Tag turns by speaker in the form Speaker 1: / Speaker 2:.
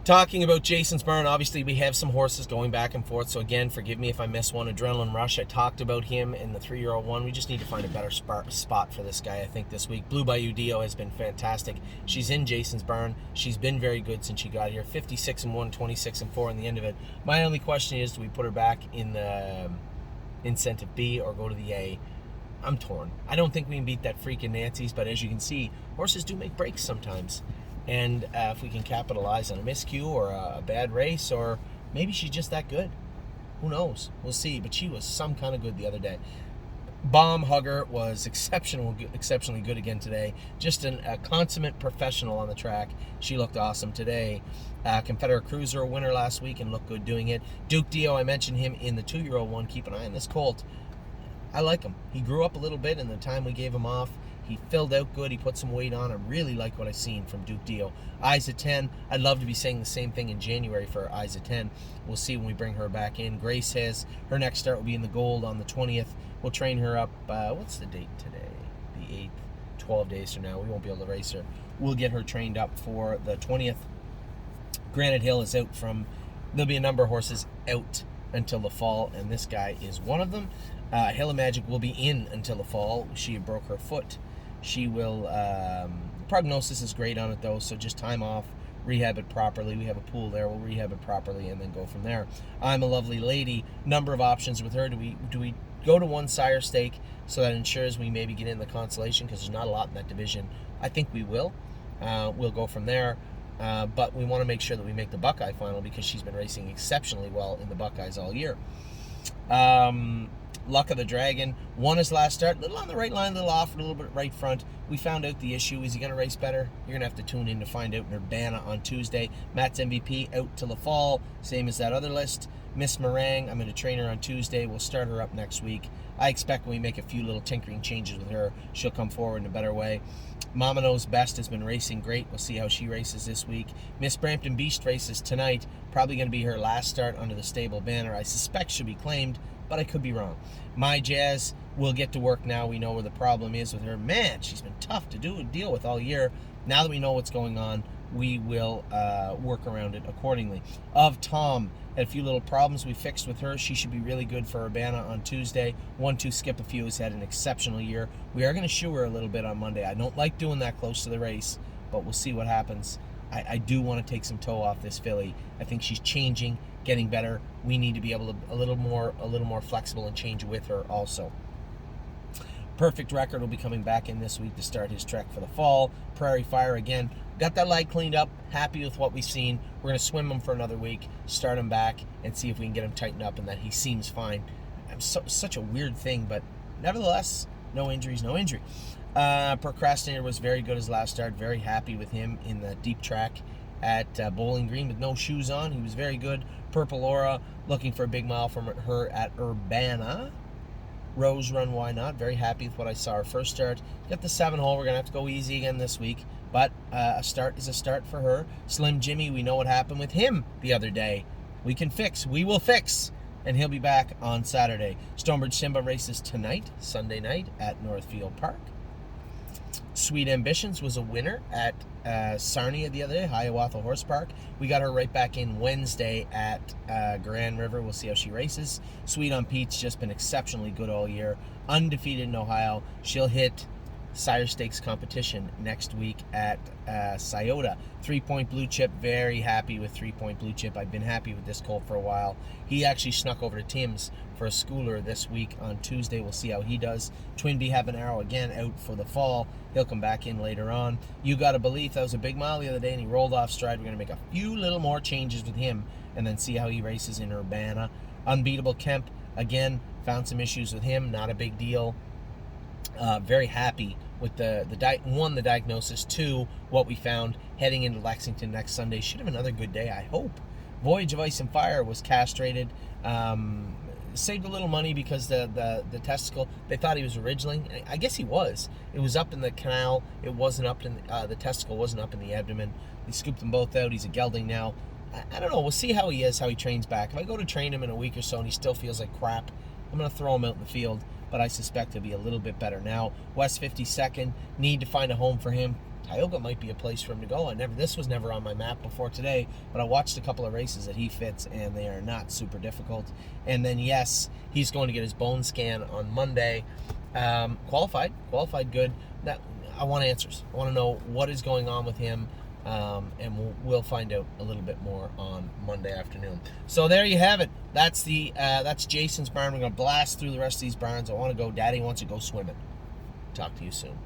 Speaker 1: Talking about Jason's Burn, obviously we have some horses going back and forth, so again, forgive me if I miss one. Adrenaline Rush, I talked about him in the 3-year-old one. We just need to find a better spot for this guy, I think, this week. Blue Bayou Dio has been fantastic. She's in Jason's Burn. She's been very good since she got here. 56-1, 26-4 in the end of it. My only question is, do we put her back in the Incentive B or go to the A? I'm torn. I don't think we can beat that freaking Nancy's, but as you can see, horses do make breaks sometimes. And if we can capitalize on a miscue or a bad race, or maybe she's just that good. Who knows? We'll see. But she was some kind of good the other day. Bomb Hugger was exceptionally good again today. Just a consummate professional on the track. She looked awesome today. Confederate Cruiser, a winner last week, and looked good doing it. Duke Dio, I mentioned him in the 2-year-old one. Keep an eye on this colt. I like him. He grew up a little bit in the time we gave him off. He filled out good. He put some weight on. I really like what I've seen from Duke Dio. Eyes at 10. I'd love to be saying the same thing in January for Eyes at 10. We'll see when we bring her back in. Grace has her next start will be in the Gold on the 20th. We'll train her up. What's the date today? The 8th. 12 days from now. We won't be able to race her. We'll get her trained up for the 20th. Granite Hill is out from... There'll be a number of horses out until the fall, and this guy is one of them. Hill of Magic will be in until the fall. She broke her foot. She will, prognosis is great on it though, so just time off, rehab it properly. We have a pool there, we'll rehab it properly and then go from there. I'm a Lovely Lady, number of options with her. Do we go to one sire stake so that ensures we maybe get in the consolation, because there's not a lot in that division? I think we will. We'll go from there, but we want to make sure that we make the Buckeye final, because she's been racing exceptionally well in the Buckeyes all year. Luck of the Dragon won his last start, a little on the right line, a little off, a little bit right front. We found out the issue. Is he going to race better? You're going to have to tune in to find out in Urbana on Tuesday. Matt's MVP out till the fall, same as that other list. Miss Meringue, I'm going to train her on Tuesday. We'll start her up next week. I expect when we make a few little tinkering changes with her, she'll come forward in a better way. Mama Knows Best has been racing great. We'll see how she races this week. Miss Brampton Beast races tonight. Probably going to be her last start under the stable banner. I suspect she'll be claimed, but I could be wrong. My Jazz will get to work now. We know where the problem is with her. Man, she's been tough to deal with all year. Now that we know what's going on, we will work around it accordingly. Of Tom, had a few little problems we fixed with her. She should be really good for Urbana on Tuesday. 1-2 Skip a Few has had an exceptional year. We are going to shoe her a little bit on Monday. I don't like doing that close to the race, but we'll see what happens. I do want to take some toe off this filly. I think she's changing, getting better. We need to be able to a little more flexible and change with her also. Perfect Record will be coming back in this week to start his trek for the fall. Prairie Fire, again, got that light cleaned up, happy with what we've seen. We're going to swim him for another week, start him back, and see if we can get him tightened up and that he seems fine. Such a weird thing, but nevertheless, no injuries, no injury. Procrastinator was very good his last start. Very happy with him in the deep track at Bowling Green with no shoes on. He was very good. Purple Aura, looking for a big mile from her at Urbana. Rose Run, why not? Very happy with what I saw her first start. Got the 7-hole. We're going to have to go easy again this week, but a start is a start for her. Slim Jimmy, we know what happened with him the other day. We can fix. We will fix. And he'll be back on Saturday. Stonebridge Simba races tonight, Sunday night, at Northfield Park. Sweet Ambitions was a winner at Sarnia the other day, Hiawatha Horse Park. We got her right back in Wednesday at Grand River. We'll see how she races. Sweet on Pete's just been exceptionally good all year. Undefeated in Ohio. She'll hit Sire Stakes competition next week at Scioto. 3-Point Blue Chip, very happy with 3-Point Blue Chip. I've been happy with this colt for a while. He actually snuck over to Tim's for a schooler this week on Tuesday. We'll see how he does. Twin Bee Habanero, again, out for the fall. He'll come back in later on. You Gotta Believe, that was a big mile the other day, and he rolled off stride. We're going to make a few little more changes with him and then see how he races in Urbana. Unbeatable Kemp, again, found some issues with him. Not a big deal. Very happy with the diagnosis. 2, what we found heading into Lexington next Sunday. Should have another good day, I hope. Voyage of Ice and Fire was castrated. Saved a little money because the testicle, they thought he was originally, I guess he was. It was up in the canal. It wasn't up in the testicle wasn't up in the abdomen. They scooped them both out. He's a gelding now. I don't know. We'll see how he is, how he trains back. If I go to train him in a week or so and he still feels like crap, I'm going to throw him out in the field. But I suspect he'll be a little bit better. Now, West 52nd, need to find a home for him. Tioga might be a place for him to go. This was never on my map before today, but I watched a couple of races that he fits, and they are not super difficult. And then, yes, he's going to get his bone scan on Monday. Qualified good. I want answers. I want to know what is going on with him, and we'll find out a little bit more on Monday afternoon. So there you have it. That's Jason's barn. We're going to blast through the rest of these barns. I want to go. Daddy wants to go swimming. Talk to you soon.